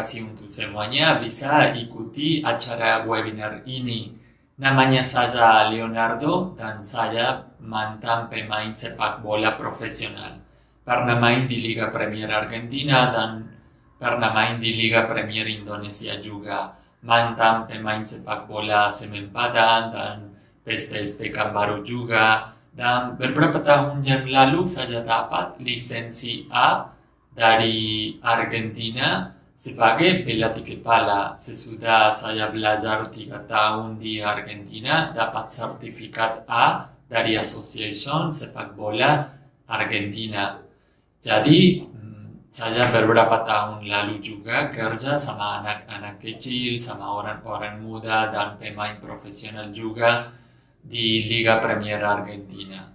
kasih untuk semuanya bisa ikuti acara webinar ini. Namanya saya Leonardo dan saya mantan pemain sepak bola profesional. Pernah main di Liga Premier Argentina dan pernah main di Liga Premier Indonesia juga. Mantan pemain sepak bola Semen dan PSPS Pekanbaru juga. Dan beberapa tahun yang lalu saya dapat lisensi A dari Argentina sebagai pelatih kepala. Sesudah saya belajar 3 tahun di Argentina, dapat sertifikat A dari Association Sepak Bola Argentina. Jadi, saya beberapa tahun lalu juga kerja sama anak-anak kecil, sama orang-orang muda dan pemain profesional juga di Liga Premier Argentina.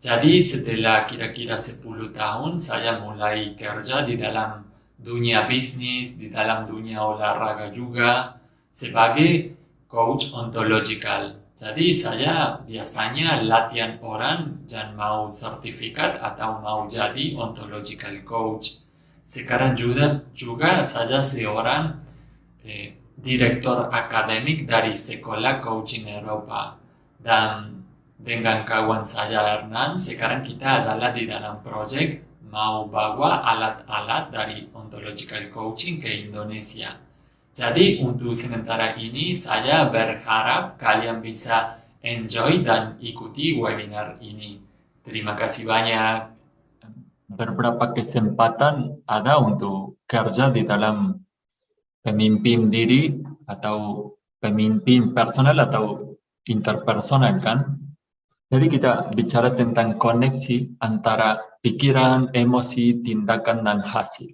Jadi setelah kira-kira 10 tahun saya mulai kerja di dalam dunia bisnis, di dalam dunia olahraga juga sebagai coach ontological. Jadi saya biasanya latihan orang yang mau sertifikat atau mau jadi ontological coach. Sekarang juga saya seorang direktur akademik dari Sekolah Coaching Eropa. Dan dengan kawan saya Hernan, sekarang kita adalah di dalam proyek mau bawa alat-alat dari ontological coaching ke Indonesia. Jadi untuk sementara ini saya berharap kalian bisa enjoy dan ikuti webinar ini. Terima kasih banyak. Beberapa kesempatan ada untuk kerja di dalam pemimpin diri atau pemimpin personal atau interpersonal kan. Jadi kita bicara tentang koneksi antara pikiran, emosi, tindakan, dan hasil.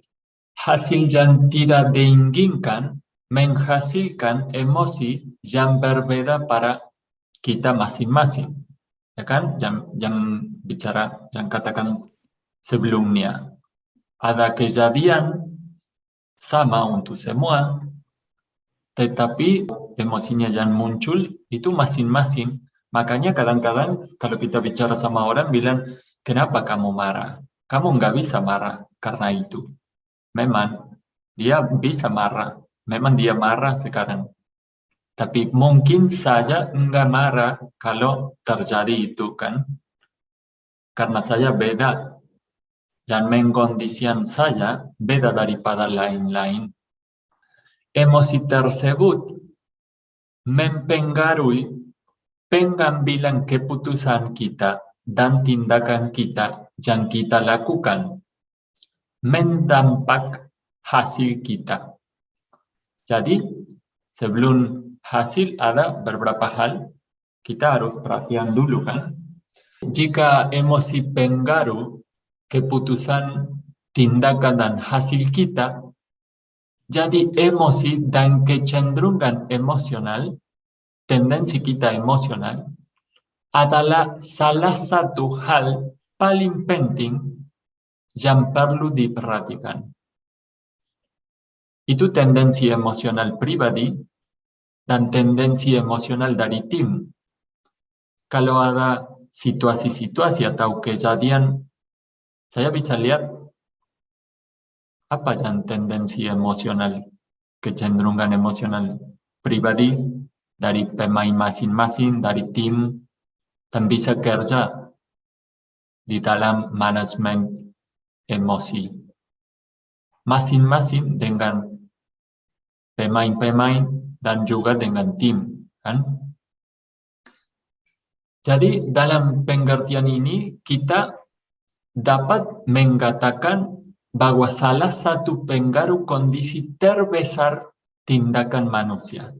Hasil yang tidak diinginkan menghasilkan emosi yang berbeda para kita masing-masing. Ya kan? Yang bicara, yang katakan sebelumnya. Ada kejadian sama untuk semua, tetapi emosinya yang muncul itu masing-masing. Makanya kadang-kadang kalau kita bicara sama orang bilang, kenapa kamu marah? Kamu nggak bisa marah karena itu. Memang dia bisa marah. Memang dia marah sekarang. Tapi mungkin saja nggak marah kalau terjadi itu kan. Karena saya beda. Dan mengkondisikan saya beda daripada lain-lain. Emosi tersebut mempengaruhi pengambilan keputusan kita dan tindakan kita yang kita lakukan, mendampak hasil kita. Jadi, sebelum hasil ada beberapa hal, kita harus perhatian dulu kan. Jika emosi pengaruh keputusan, tindakan, dan hasil kita, jadi emosi dan kecenderungan emosional, tendensi kita emosional, adalah salah satu hal paling penting yang perlu diperhatikan. Itu tendensi emosional pribadi dan tendensi emosional dari tim. Kalau ada situasi-situasi atau kejadian, saya bisa lihat apa yang tendensi emosional, kecenderungan emosional pribadi dari pemain masing-masing, dari tim, dan bisa kerja di dalam manajemen emosi. Masing-masing dengan pemain-pemain dan juga dengan tim. Kan? Jadi dalam pengertian ini kita dapat mengatakan bahwa salah satu pengaruh kondisi terbesar tindakan manusia.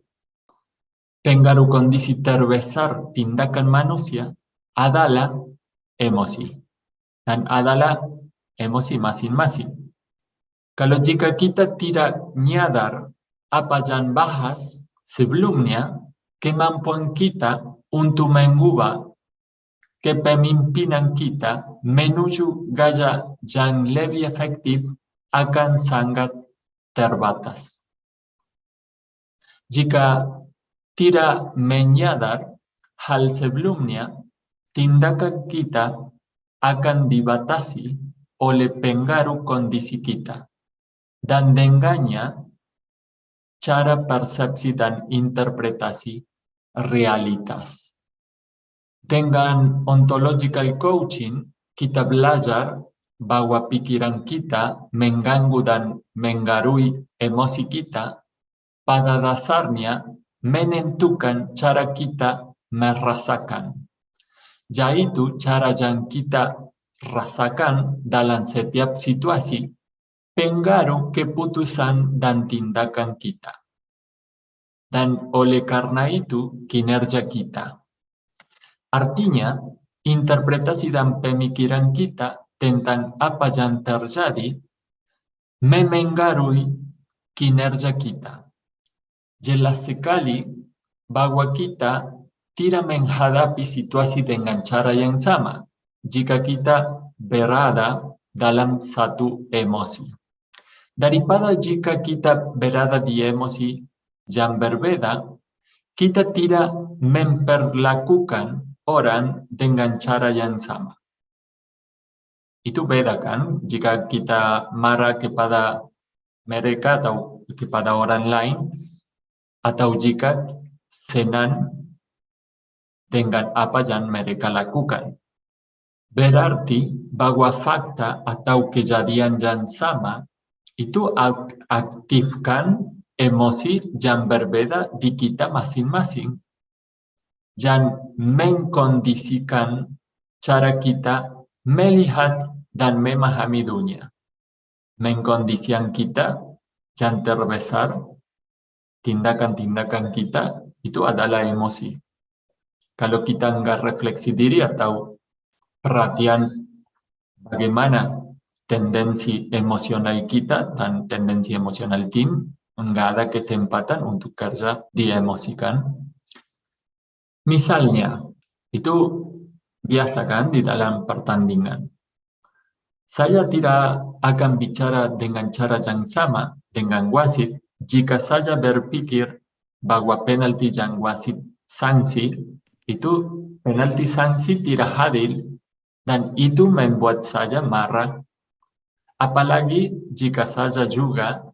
Pengaruh kondisi terbesar tindakan manusia adalah emosi. Dan adalah emosi masing-masing. Kalau jika kita tidak nyadar apa yang bahas sebelumnya, kemampuan kita untuk mengubah kepemimpinan kita menuju gaya yang lebih efektif akan sangat terbatas. Jika tidak menyadar hal sebelumnya, tindakan kita akan dibatasi oleh pengaruh kondisi kita. Dan dengannya, cara persepsi dan interpretasi realitas. Dengan ontological coaching, kita belajar bahwa pikiran kita mengganggu dan menggarui emosi kita, pada dasarnya menentukan cara kita merasakan. Yaitu cara yang kita rasakan dalam setiap situasi pengaruh keputusan dan tindakan kita. Dan oleh karena itu, kinerja kita. Artinya, interpretasi dan pemikiran kita tentang apa yang terjadi memengaruhi kinerja kita. Jelas sekali bahwa kita tidak menghadapi situasi dengan cara yang sama jika kita berada dalam satu emosi. Daripada jika kita berada di emosi yang berbeda, kita tidak memperlakukan orang dengan cara yang sama. Itu beda kan? Jika kita marah kepada mereka atau kepada orang lain, atau jika senang dengan apa yang mereka lakukan. Berarti bahwa fakta atau kejadian yang sama itu aktifkan emosi yang berbeda di kita masing-masing, yang mengkondisikan cara kita melihat dan memahami dunia. Mengkondisikan kita yang terbesar, tindakan-tindakan kita itu adalah emosi. Kalau kita nggak refleksi diri atau perhatian bagaimana tendensi emosional kita dan tendensi emosional tim, nggak ada kesempatan untuk kerja di emosi kan. Misalnya, itu biasa kan di dalam pertandingan. Saya tidak akan bicara dengan cara yang sama dengan wasit jika saya berpikir bahwa penalti yang wasit sanksi itu penalti sanksi tidak adil dan itu membuat saya marah. Apalagi jika saya juga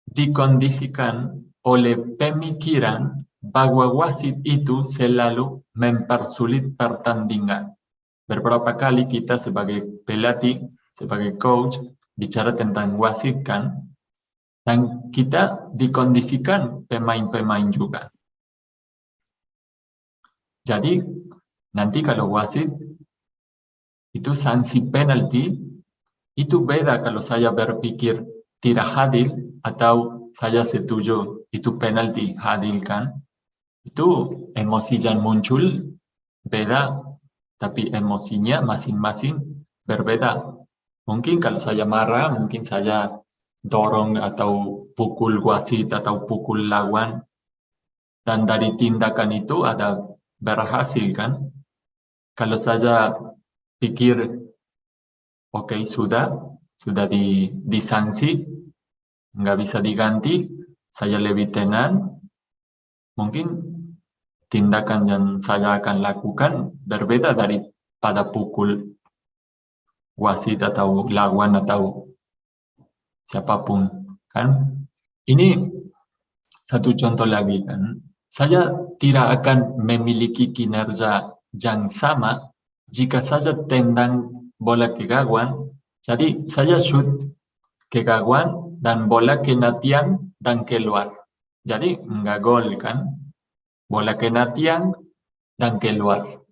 dikondisikan oleh pemikiran bahwa wasit itu selalu mempersulit pertandingan. Beberapa kali kita sebagai pelatih, sebagai coach, bicara tentang wasit kan, dan kita dikondisikan pemain-pemain juga. Jadi, nanti kalau wasit itu sanksi penalti, itu beda kalau saya berpikir tidak adil atau saya setuju itu penalti adil kan. Itu emosi yang muncul beda, tapi emosinya masing-masing berbeda. Mungkin kalau saya marah, mungkin saya dorong atau pukul wasit atau pukul lawan. Dan dari tindakan itu ada berhasil kan. Kalau saya pikir, oke, sudah disanksi, nggak bisa diganti, saya lebih tenang, mungkin tindakan yang saya akan lakukan berbeda daripada pukul wasit atau lawan atau siapapun kan. Ini satu contoh lagi kan. Saya tidak akan memiliki kinerja yang sama jika saya tendang bola ke gawang. Jadi saya shoot ke gawang dan bola kena tiang dan keluar. Jadi nggak gol kan. Bola kena tiang dan keluar.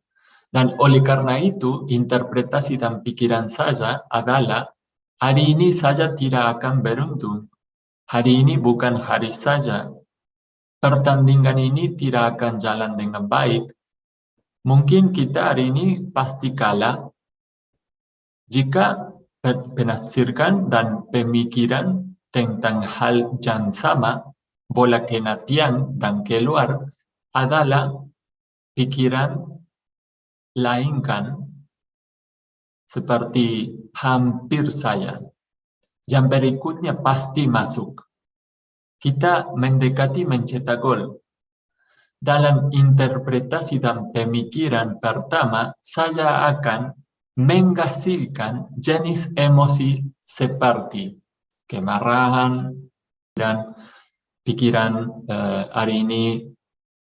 Dan oleh karena itu, interpretasi dan pikiran saya adalah hari ini saya tidak akan beruntung. Hari ini bukan hari saja. Pertandingan ini tidak akan jalan dengan baik. Mungkin kita hari ini pasti kalah. Jika penafsirkan dan pemikiran tentang hal yang sama, bola kena tiang dan keluar, adalah pikiran lain kan, seperti hampir saya. Yang berikutnya pasti masuk. Kita mendekati mencetak gol. Dalam interpretasi dan pemikiran pertama, saya akan menghasilkan jenis emosi seperti kemarahan dan pikiran hari ini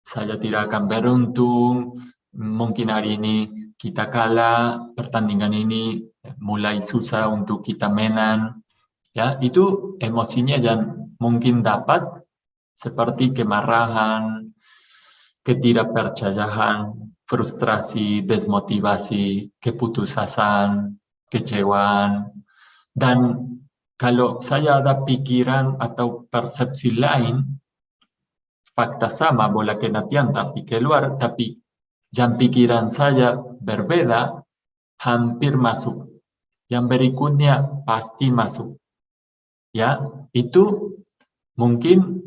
saya tidak akan beruntung, mungkin hari ini kita kalah, pertandingan ini mulai susah untuk kita menang. Ya, itu emosinya yang mungkin dapat seperti kemarahan, ketidakpercayaan, frustrasi, desmotivasi, keputusasaan, kecewaan. Dan kalau saya ada pikiran atau persepsi lain, fakta sama bola kena tiang tapi keluar, tapi jam pikiran saya berbeda, hampir masuk. Yang berikutnya pasti masuk. Ya, itu mungkin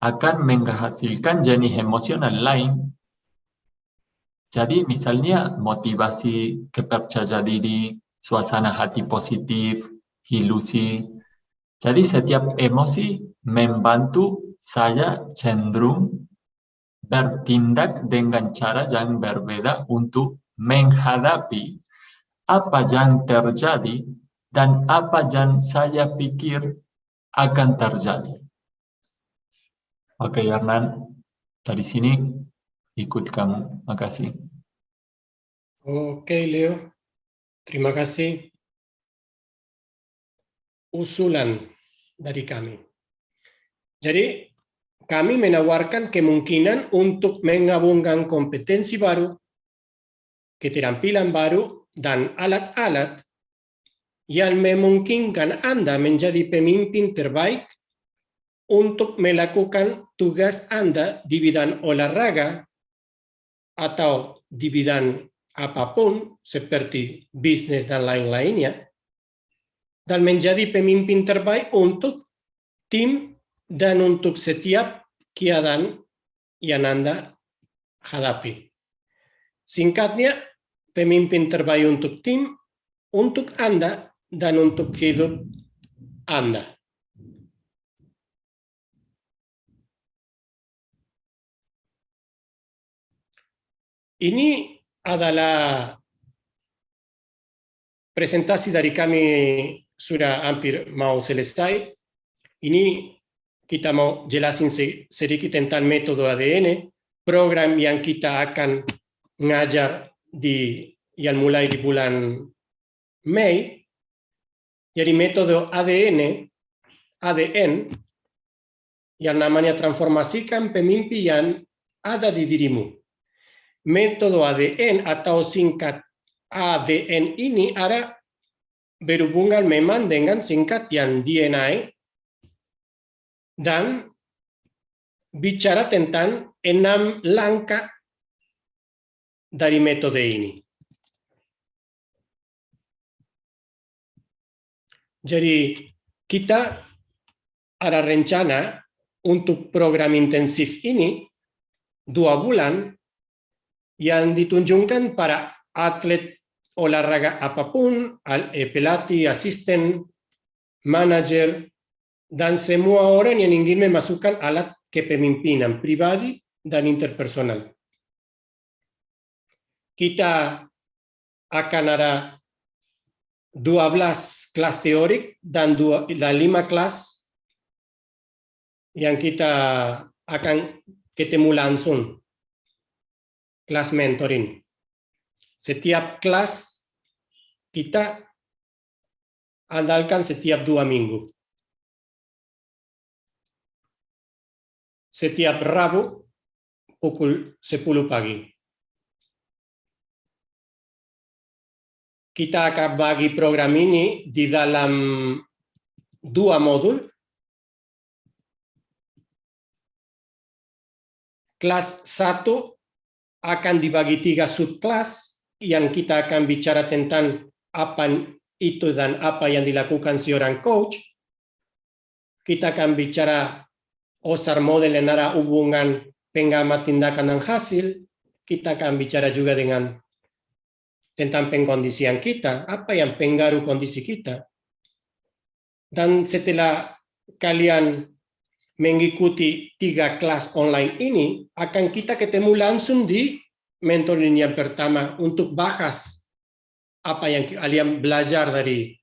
akan menghasilkan jenis emosional lain. Jadi misalnya motivasi, kepercayaan diri, suasana hati positif, ilusi. Jadi setiap emosi membantu saya cenderung bertindak dengan cara yang berbeda untuk menghadapi apa yang terjadi dan apa yang saya pikir akan terjadi. Oke, Hernan, dari sini ikut kamu. Makasih. Oke, Leo. Terima kasih. Usulan dari kami. Jadi, kami menawarkan kemungkinan untuk menggabungkan kompetensi baru, keterampilan baru, dan alat-alat yang memungkinkan Anda menjadi pemimpin terbaik untuk melakukan tugas Anda di bidang olahraga atau di bidang apapun seperti bisnis dan lain-lainnya, dan menjadi pemimpin terbaik untuk tim dan untuk setiap keadaan yang Anda hadapi. Singkatnya, pemimpin terbaik untuk tim, untuk Anda, dan untuk hidup Anda. Ini adalah presentasi dari kami sudah hampir mau selesai. Ini kita mau jelasin sedikit tentang metodo ADN, program yang kita akan ngajar yang mulai di bulan Mei. Jadi metodo ADN yang namanya transformasikan pemimpin yang ada di dirimu. Metodo ADN atau singkat ADN ini ada berhubungan memang dengan singkat yang DNA dan bicara tentang 6 langkah dari metode ini. Jadi kita ada rencana untuk program intensif ini 2 bulan yang ditunjukkan para atlet olahraga apapun, pelatih, asisten, manajer, dan semua orang yang ingin memasukkan alat kepemimpinan pribadi dan interpersonal. Kita akan ada 12 kelas teorik dan 5 kelas yang kita akan ketemu langsung. Kelas mentoring. Setiap kelas kita andalkan setiap 2 minggu. Setiap Rabu pukul 10 pagi. Kita akan bagi program ini di dalam 2 modul. Kelas 1 akan dibagi 3 subkelas yang kita akan bicara tentang apa itu dan apa yang dilakukan seorang coach. Kita akan bicara OSAR model yang ada hubungan penggambar tindakan dan hasil. Kita akan bicara juga tentang pengkondisian kita, apa yang pengaruh kondisi kita. Dan setelah kalian mengikuti 3 kelas online ini, akan kita ketemu langsung di mentoring yang pertama untuk bahas apa yang kalian belajar dari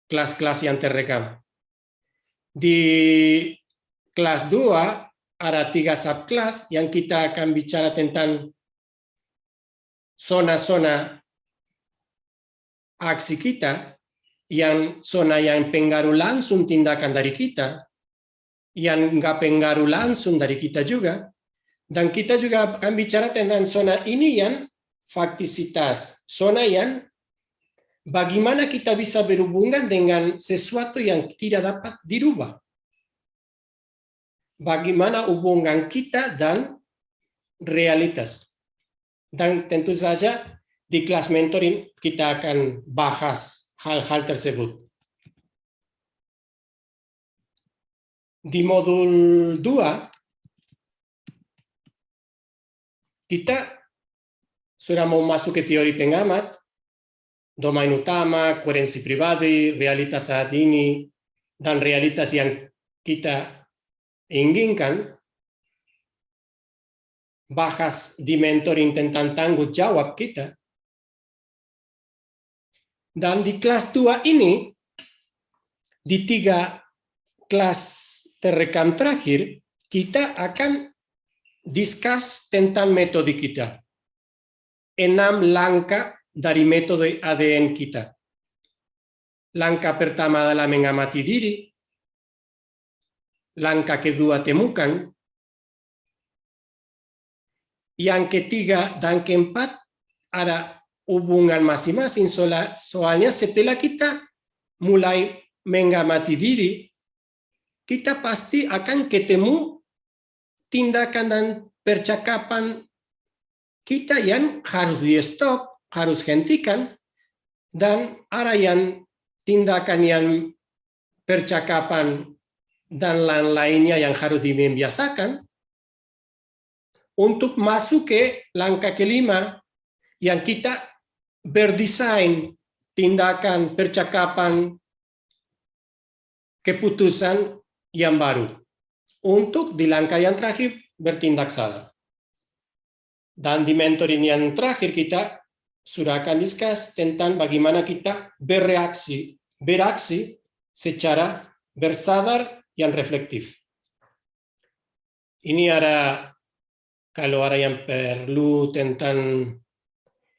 kelas-kelas yang terekam. Di kelas 2 ada 3 subkelas yang kita akan bicara tentang zona-zona aksi kita, yang zona yang pengaruh langsung tindakan dari kita, yang nggak pengaruh langsung dari kita juga, dan kita juga akan bicara tentang zona ini yang faktisitas, zona yang bagaimana kita bisa berhubungan dengan sesuatu yang tidak dapat dirubah. Bagaimana hubungan kita dan realitas. Dan tentu saja di kelas mentoring kita akan bahas hal-hal tersebut. Di modul 2, kita sudah mau masuk ke teori pengamat, domain utama, koherensi pribadi, realitas saat ini, dan realitas yang kita inginkan. Bahas di mentoring tentang tanggung jawab kita. Dan di kelas 2 ini, di 3 kelas terekam terakhir, kita akan discuss tentang metode kita. 6 langkah dari metode ADN kita. Langkah pertama adalah mengamati diri. Langkah kedua temukan. Yang ketiga dan keempat ada hubungan masing-masing, soalnya setelah kita mulai mengamati diri, kita pasti akan ketemu tindakan dan percakapan kita yang harus di stop, harus hentikan, dan ada yang tindakan yang percakapan dan lain-lainnya yang harus dimbiasakan. Untuk masuk ke langkah kelima, yang kita berdesain tindakan, percakapan, keputusan yang baru. Untuk di langkah yang terakhir, bertindak salah. Dan di mentoring yang terakhir, kita sudah akan discuss tentang bagaimana kita beraksi secara bersadar yang reflektif. Ini ada, kalau ada yang perlu tentang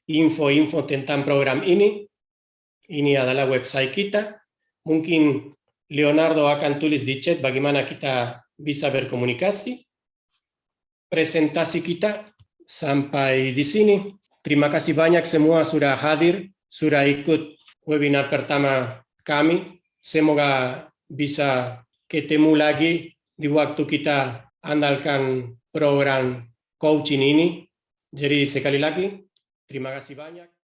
info-info tentang program ini adalah website kita. Mungkin Leonardo akan tulis di chat bagaimana kita bisa berkomunikasi. Presentasi kita sampai di sini. Terima kasih banyak semua sudah hadir, sudah ikut webinar pertama kami. Semoga bisa ketemu lagi di waktu kita andalkan program coaching ini. Jadi sekali lagi, terima kasih banyak.